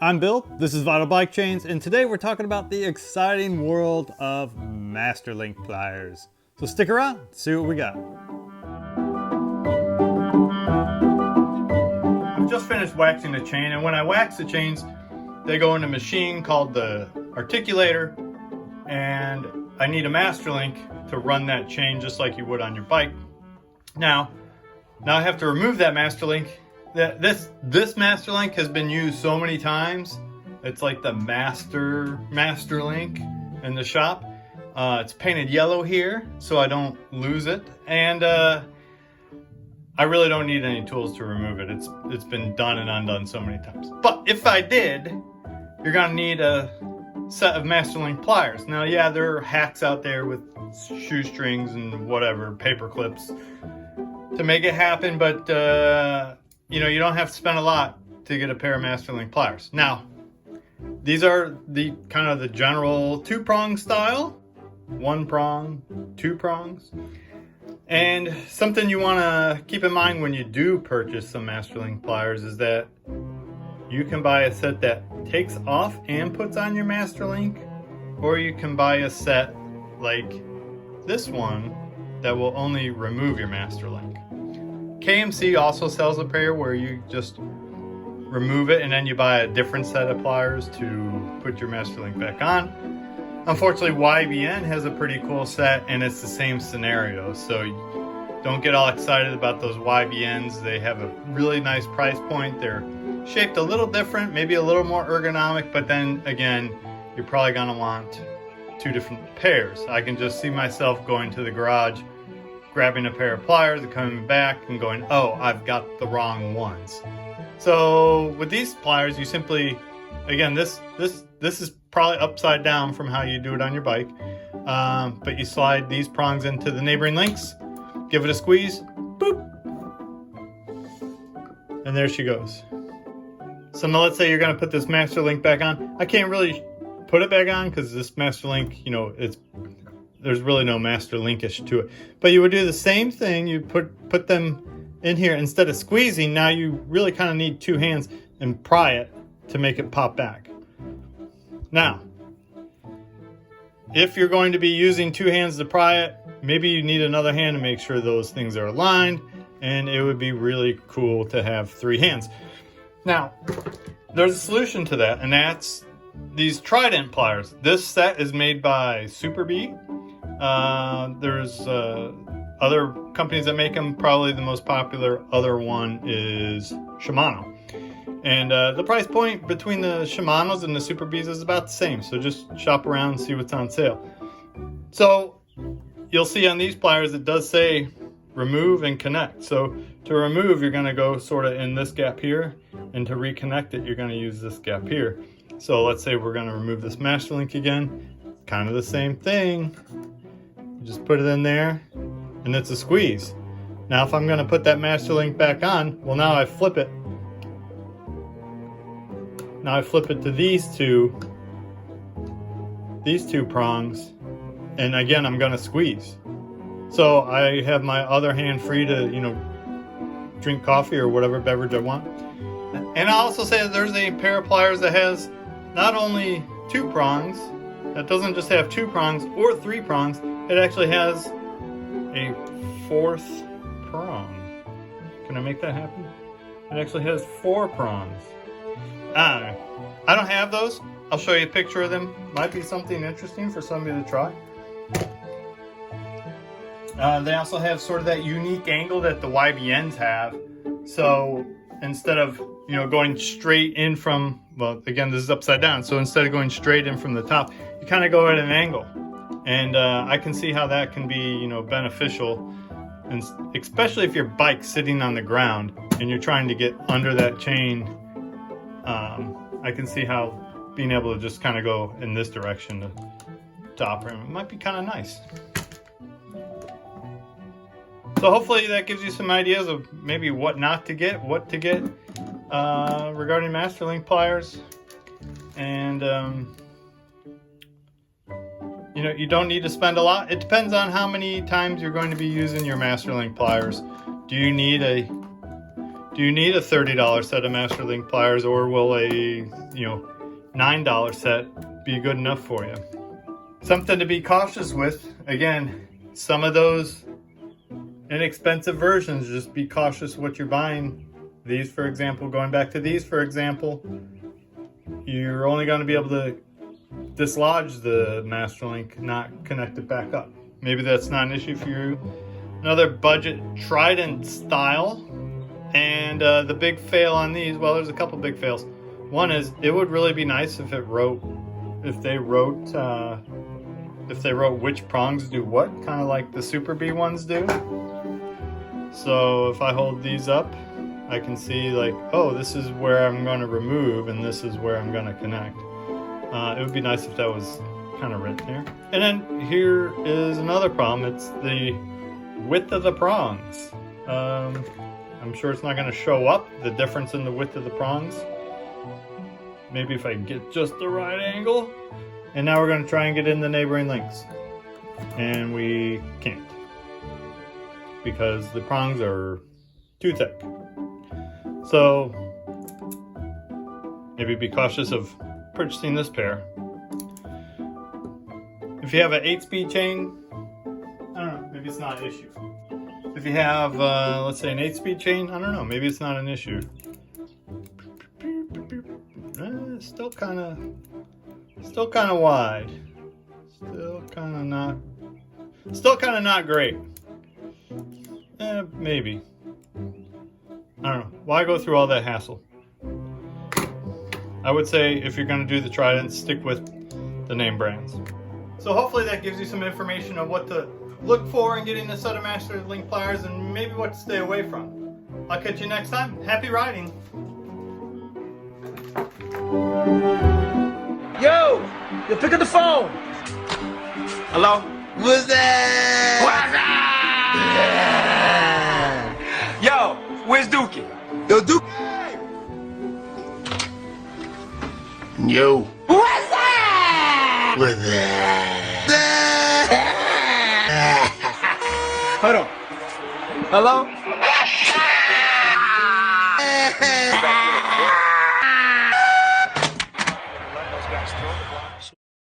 I'm Bill, this is Vital Bike Chains, and today we're talking about the exciting world of Masterlink pliers. So stick around, see what we got. I've just finished waxing the chain, and when I wax the chains, they go in a machine called the articulator, and I need a Masterlink to run that chain just like you would on your bike. Now I have to remove that Masterlink. This Masterlink has been used so many times. It's like the Masterlink in the shop. It's painted yellow here so I don't lose it, and I really don't need any tools to remove it. It's been done and undone so many times. But if I did, you're gonna need a set of Masterlink pliers. Now, yeah, there are hacks out there with shoestrings and whatever, paper clips to make it happen, but you know, you don't have to spend a lot to get a pair of Masterlink pliers. Now, these are the kind of the general two-prong style, one prong, two prongs. And something you want to keep in mind when you do purchase some Masterlink pliers is that you can buy a set that takes off and puts on your Masterlink, or you can buy a set like this one that will only remove your Masterlink. KMC also sells a pair where you just remove it and then you buy a different set of pliers to put your Masterlink back on. Unfortunately, YBN has a pretty cool set and it's the same scenario, so don't get all excited about those YBNs. They have a really nice price point. They're shaped a little different, maybe a little more ergonomic, but then again, you're probably gonna want two different pairs. I can just see myself going to the garage, grabbing a pair of pliers and coming back and going, oh, I've got the wrong ones. So with these pliers, you simply, again, this is probably upside down from how you do it on your bike, but you slide these prongs into the neighboring links, give it a squeeze, boop, and there she goes. So now let's say you're gonna put this Masterlink back on. I can't really put it back on because this Masterlink, you know, there's really no Masterlinkish to it. But you would do the same thing. You put them in here. Instead of squeezing, now you really kind of need two hands and pry it to make it pop back. Now, if you're going to be using two hands to pry it, maybe you need another hand to make sure those things are aligned, and it would be really cool to have three hands. Now, there's a solution to that, and that's these Trident pliers. This set is made by Super Bee. There's other companies that make them. Probably the most popular other one is Shimano. And the price point between the Shimanos and the Super Bees is about the same. So just shop around and see what's on sale. So you'll see on these pliers it does say remove and connect. So to remove, you're going to go sort of in this gap here. And to reconnect it, you're going to use this gap here. So let's say we're going to remove this Masterlink again. Kind of the same thing. Just put it in there and it's a squeeze. Now if I'm going to put that Masterlink back on, well, now I flip it. Now I flip it to these two prongs, and again I'm going to squeeze. So I have my other hand free to, you know, drink coffee or whatever beverage I want. And I also say that there's a pair of pliers that has not only two prongs, that doesn't just have two prongs or three prongs, it actually has a fourth prong. Can I make that happen? It actually has four prongs. I don't have those. I'll show you a picture of them. Might be something interesting for somebody to try. They also have sort of that unique angle that the YBNs have. So instead of, you know, going straight in from, well, again, this is upside down. So instead of going straight in from the top, you kind of go at an angle. And I can see how that can be, you know, beneficial. And especially if your bike's sitting on the ground and you're trying to get under that chain, I can see how being able to just kind of go in this direction to operate it might be kind of nice. So hopefully that gives you some ideas of maybe what not to get, what to get regarding Masterlink pliers. And you know, you don't need to spend a lot. It depends on how many times you're going to be using your Masterlink pliers. Do you need a Do you need a $30 set of Master Link pliers, or will a $9 set be good enough for you? Something to be cautious with. Again, some of those inexpensive versions, just be cautious what you're buying. These, for example, going back to these, for example, you're only going to be able to dislodge the Master Link, not connect it back up. Maybe that's not an issue for you. Another budget Trident style, and the big fail on these, well, there's a couple big fails. One is, it would really be nice if they wrote which prongs do what, kind of like the Super Bee ones do. So if I hold these up, I can see like, oh, this is where I'm going to remove and this is where I'm going to connect. It would be nice if that was kind of written here. And then here is another problem. It's the width of the prongs. I'm sure it's not going to show up, the difference in the width of the prongs. Maybe if I get just the right angle. And now we're going to try and get in the neighboring links. And we can't, because the prongs are too thick. So maybe be cautious of purchasing this pair. If you have an 8-speed chain, I don't know, maybe it's not an issue. If you have, let's say, an 8-speed chain, I don't know, maybe it's not an issue. Still kind of wide. Still kind of not great. Maybe. I don't know. Why go through all that hassle? I would say if you're going to do the Trident, stick with the name brands. So hopefully that gives you some information on what to look for in getting a set of Master Link pliers and maybe what to stay away from. I'll catch you next time. Happy riding! Yo, pick up the phone. Hello? What's that? What's up? Yo, where's Dookie? Yo, Duke. Yo. What's that? What's that? Hold on. Hello?